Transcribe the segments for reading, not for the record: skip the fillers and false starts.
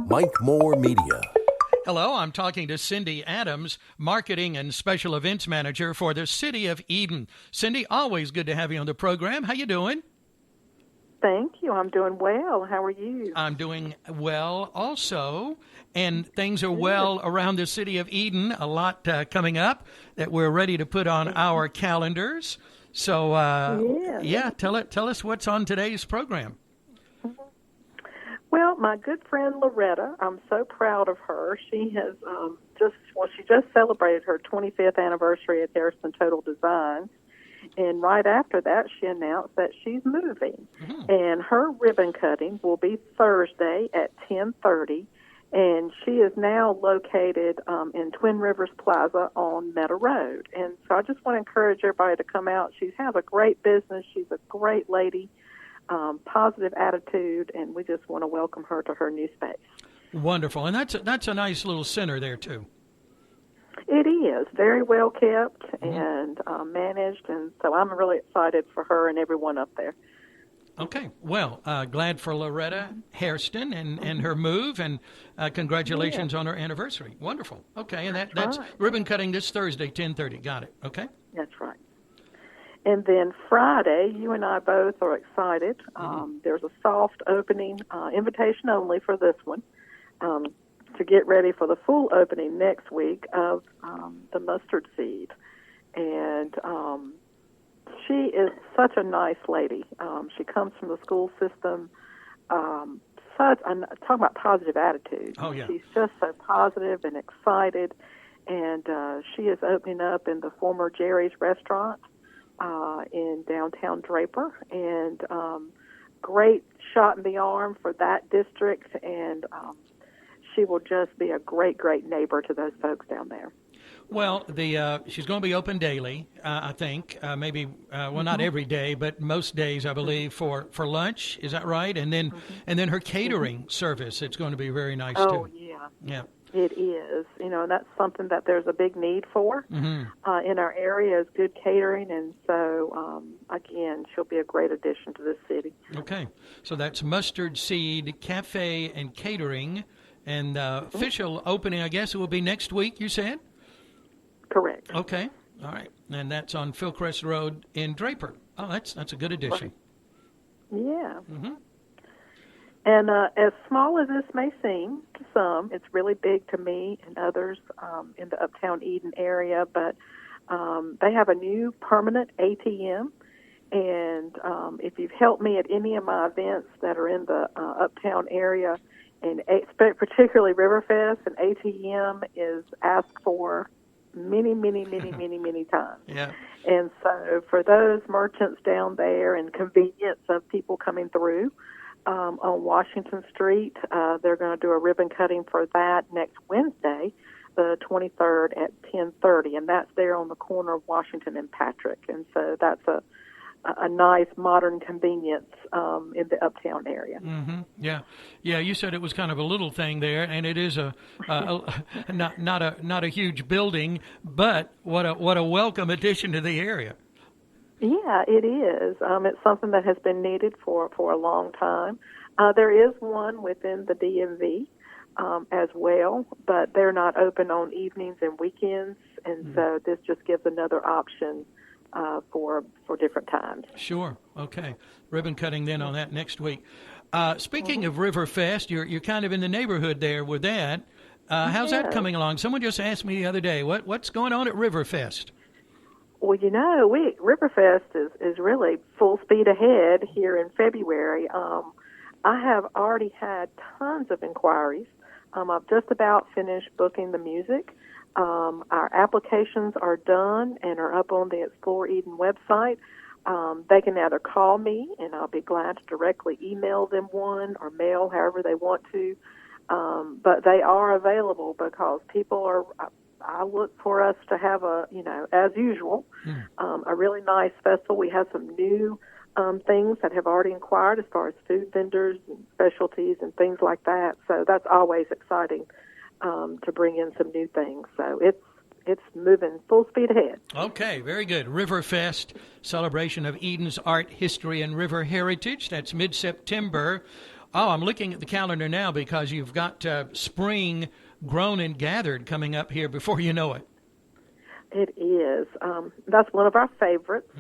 Mike Moore Media. Hello, I'm talking to Cindy Adams, Marketing and Special Events Manager for the City of Eden. Cindy, always good to have you on the program. How you doing? Thank you. I'm doing well. How are you? I'm doing well also, and things are well around the City of Eden. A lot coming up that we're ready to put on our calendars. So, tell us what's on today's program. Well, my good friend Loretta, I'm so proud of her. She has she just celebrated her 25th anniversary at Harrison Total Designs. And right after that, she announced that she's moving. Mm-hmm. And her ribbon cutting will be Thursday at 10:30. And she is now located in Twin Rivers Plaza on Meadow Road. And so I just want to encourage everybody to come out. She has a great business. She's a great lady, positive attitude, and we just want to welcome her to her new space. Wonderful. And that's a nice little center there, too. It is very well kept and managed, and so I'm really excited for her and everyone up there. Okay. Well, glad for Loretta Hairston and her move, and congratulations on her anniversary. Wonderful. Okay, and that's right. Ribbon cutting this Thursday, 10:30. Got it. Okay. That's right. And then Friday, you and I both are excited. There's a soft opening, invitation only for this one, to get ready for the full opening next week of the Mustard Seed. And she is such a nice lady. She comes from the school system. I'm talking about positive attitude. Oh, yeah. She's just so positive and excited. And she is opening up in the former Jerry's restaurant in downtown Draper. And great shot in the arm for that district. And she will just be a great, great neighbor to those folks down there. Well, she's going to be open daily, I think. Maybe, not every day, but most days, I believe, for lunch. Is that right? And then her catering service. It's going to be very nice too. Oh yeah. It is. And that's something that there's a big need for in our area is good catering, and so again, she'll be a great addition to this city. Okay, so that's Mustard Seed Cafe and Catering, and official opening, I guess it will be next week. You said. Correct. Okay. All right. And that's on Philcrest Road in Draper. Oh, that's a good addition. Right. Yeah. Mm-hmm. And as small as this may seem to some, it's really big to me and others in the Uptown Eden area. But they have a new permanent ATM. And if you've helped me at any of my events that are in the Uptown area, and particularly Riverfest, an ATM is asked for many times. Yeah. And so for those merchants down there and convenience of people coming through on Washington Street, they're going to do a ribbon cutting for that next Wednesday, the 23rd at 10:30, and that's there on the corner of Washington and Patrick. And so that's a nice modern convenience in the Uptown area. Mm-hmm. Yeah. You said it was kind of a little thing there, and it is not a huge building, but what a welcome addition to the area. Yeah, it is. It's something that has been needed for a long time. There is one within the DMV as well, but they're not open on evenings and weekends, and so this just gives another option for different times. Sure. Okay. Ribbon cutting then on that next week. Speaking of Riverfest, you're kind of in the neighborhood there with that. How's that coming along? Someone just asked me the other day, what's going on at Riverfest? Well, Riverfest is really full speed ahead here in February. I have already had tons of inquiries. I've just about finished booking the music. Our applications are done and are up on the Explore Eden website. They can either call me, and I'll be glad to directly email them one, or mail, however they want to. But they are available because people are. I look for us to have as usual, a really nice festival. We have some new things that have already inquired as far as food vendors and specialties and things like that. So that's always exciting to bring in some new things. So it's moving full speed ahead. Okay, very good. Riverfest, celebration of Eden's art, history, and river heritage. That's mid-September Oh, I'm looking at the calendar now because you've got Spring Grown and Gathered coming up here before you know it. It is. That's one of our favorites.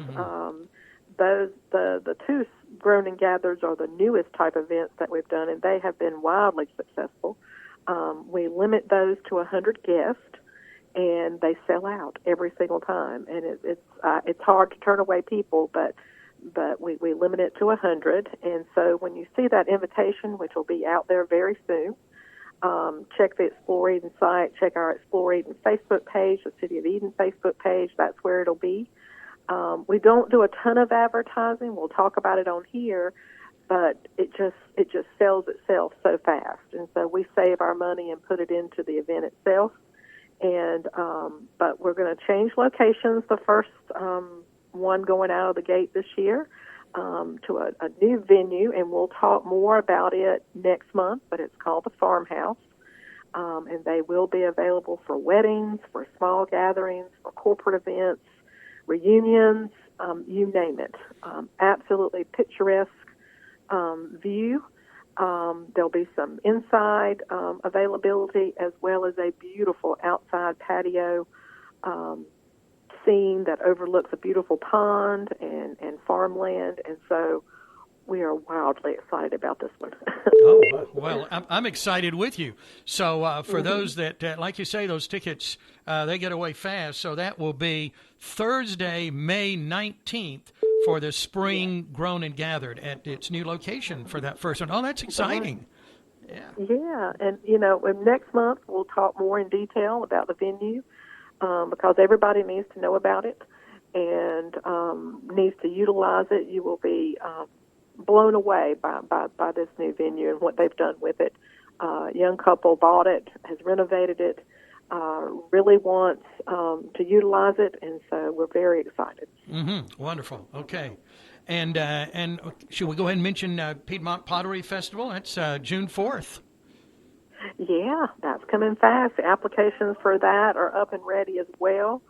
The two Grown and Gathered are the newest type events that we've done, and they have been wildly successful. We limit those to 100 guests, and they sell out every single time. And it's hard to turn away people, but we limit it to 100. And so when you see that invitation, which will be out there very soon, check the Explore Eden site, check our Explore Eden Facebook page, the City of Eden Facebook page. That's where it'll be. We don't do a ton of advertising. We'll talk about it on here, but it just sells itself so fast. And so we save our money and put it into the event itself. And but we're going to change locations. The first one going out of the gate this year to a new venue, and we'll talk more about it next month. But it's called the Farmhouse, and they will be available for weddings, for small gatherings, for corporate events, reunions, you name it. Absolutely picturesque view. There'll be some inside availability as well as a beautiful outside patio scene that overlooks a beautiful pond and farmland. And so we are wildly excited about this one. Oh, well, I'm excited with you. So for those that, like you say, those tickets, they get away fast. So that will be Thursday, May 19th for the Spring Grown and Gathered at its new location for that first one. Oh, that's exciting. Yeah, and, next month we'll talk more in detail about the venue because everybody needs to know about it and needs to utilize it. You will be blown away by this new venue and what they've done with it. Young couple bought it, has renovated it, really wants to utilize it, and so we're very excited. Wonderful. Okay. And should we go ahead and mention Piedmont Pottery Festival? That's June 4th. Yeah, that's coming fast. The applications for that are up and ready as well.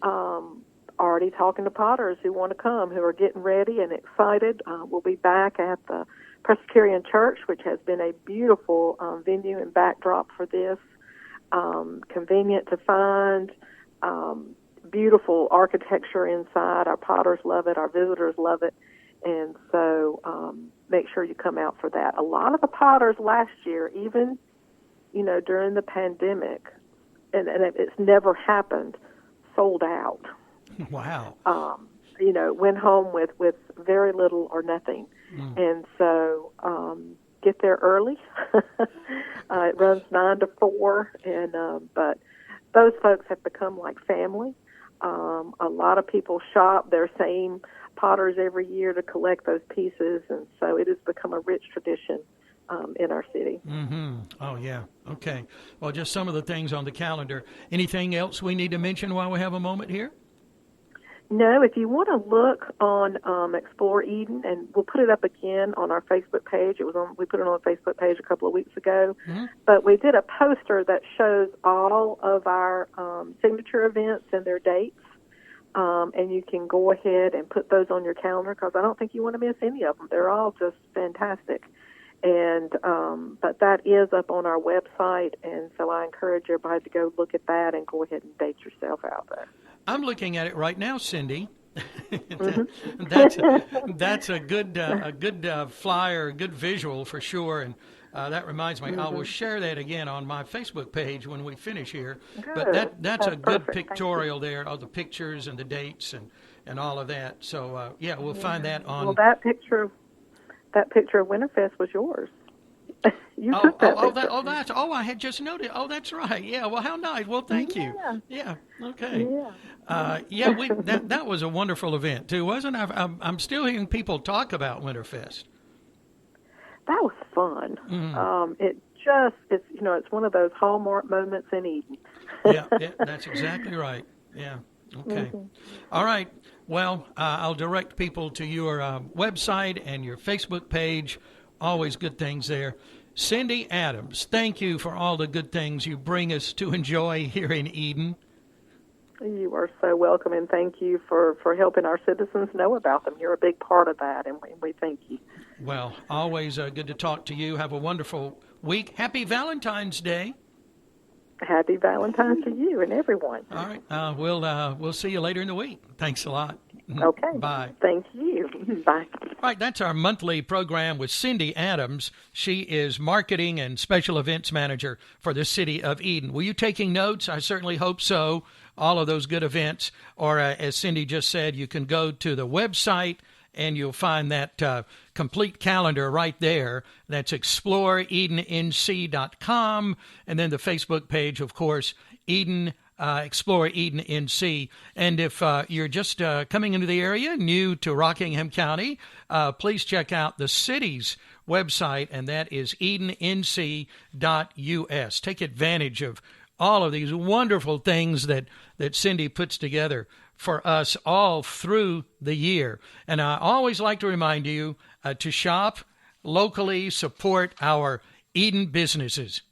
Already talking to potters who want to come, who are getting ready and excited. We'll be back at the Presbyterian Church, which has been a beautiful venue and backdrop for this. Convenient to find, beautiful architecture inside. Our potters love it. Our visitors love it. And so make sure you come out for that. A lot of the potters last year, even, during the pandemic, and it's never happened, sold out. Wow. Went home with very little or nothing. And so get there early. It runs 9 to 4, but those folks have become like family. A lot of people shop their same potters every year to collect those pieces, and so it has become a rich tradition in our city. Oh, yeah. Okay. Well, just some of the things on the calendar. Anything else we need to mention while we have a moment here? No, if you want to look on Explore Eden, and we'll put it up again on our Facebook page. We put it on the Facebook page a couple of weeks ago. But we did a poster that shows all of our signature events and their dates. And you can go ahead and put those on your calendar because I don't think you want to miss any of them. They're all just fantastic. And but that is up on our website, and so I encourage everybody to go look at that and go ahead and date yourself out there. I'm looking at it right now, Cindy. That's a good flyer, a good visual for sure. And that reminds me, I will share that again on my Facebook page when we finish here. Good. But that's a good perfect. pictorial there, all the pictures and the dates and all of that. So we'll find that on. Well, that picture of Winterfest was yours. You took that picture. I had just noted. Oh, that's right. Yeah. Well, how nice. Well, thank you. Yeah. Okay. Yeah. That was a wonderful event too, wasn't it? I'm still hearing people talk about Winterfest. That was fun. It's one of those hallmark moments in Eden. yeah, that's exactly right. Yeah. Okay. All right. Well, I'll direct people to your website and your Facebook page. Always good things there. Cindy Adams, thank you for all the good things you bring us to enjoy here in Eden. You are so welcome, and thank you for helping our citizens know about them. You're a big part of that, and we thank you. Well, always good to talk to you. Have a wonderful week. Happy Valentine's Day. Happy Valentine's to you and everyone. All right. We'll see you later in the week. Thanks a lot. Okay. Bye. Thank you. Bye. All right, that's our monthly program with Cindy Adams. She is Marketing and Special Events Manager for the City of Eden. Were you taking notes? I certainly hope so. All of those good events. Or as Cindy just said, you can go to the website and you'll find that complete calendar right there. That's exploreedennc.com. And then the Facebook page, of course, Explore Eden NC. And if you're just coming into the area, new to Rockingham County, please check out the city's website, and that is edennc.us. Take advantage of all of these wonderful things that Cindy puts together for us all through the year. And I always like to remind you to shop locally, support our Eden businesses.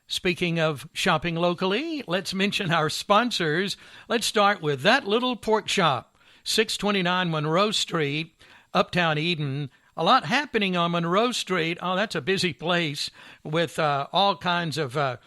Speaking of shopping locally, let's mention our sponsors. Let's start with That Little Pork Shop, 629 Monroe Street, Uptown Eden. A lot happening on Monroe Street. Oh, that's a busy place with all kinds of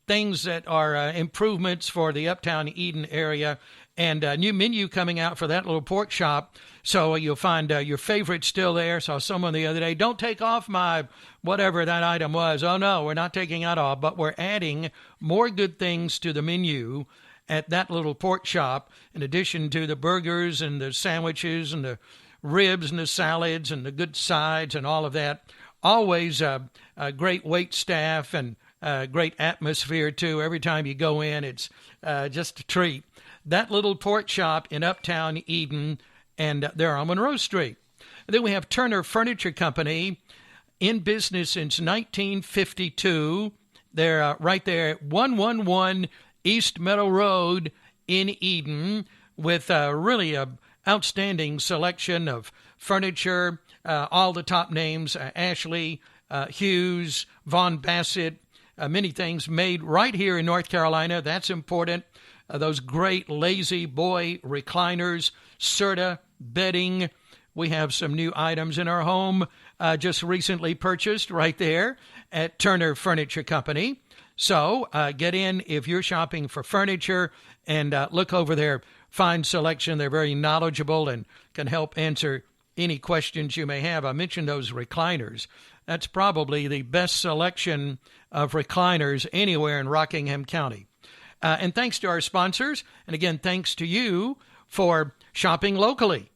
things that are improvements for the Uptown Eden area, and a new menu coming out for That Little Pork Shop. So you'll find your favorites still there. Saw someone the other day, don't take off my whatever that item was. Oh, no, we're not taking that off, but we're adding more good things to the menu at That Little Pork Shop, in addition to the burgers and the sandwiches and the ribs and the salads and the good sides and all of that. Always a great wait staff and great atmosphere, too. Every time you go in, it's just a treat. That Little Pork Shop in Uptown Eden, and they're on Monroe Street. And then we have Turner Furniture Company, in business since 1952. They're right there at 111 East Meadow Road in Eden, with really a outstanding selection of furniture, all the top names, Ashley, Hughes, Von Bassett, many things made right here in North Carolina. That's important. Those great lazy boy recliners, Serta bedding. We have some new items in our home just recently purchased right there at Turner Furniture Company. So get in if you're shopping for furniture and look over their fine selection. They're very knowledgeable and can help answer any questions you may have. I mentioned those recliners. That's probably the best selection of recliners anywhere in Rockingham County. And thanks to our sponsors, and again, thanks to you for shopping locally.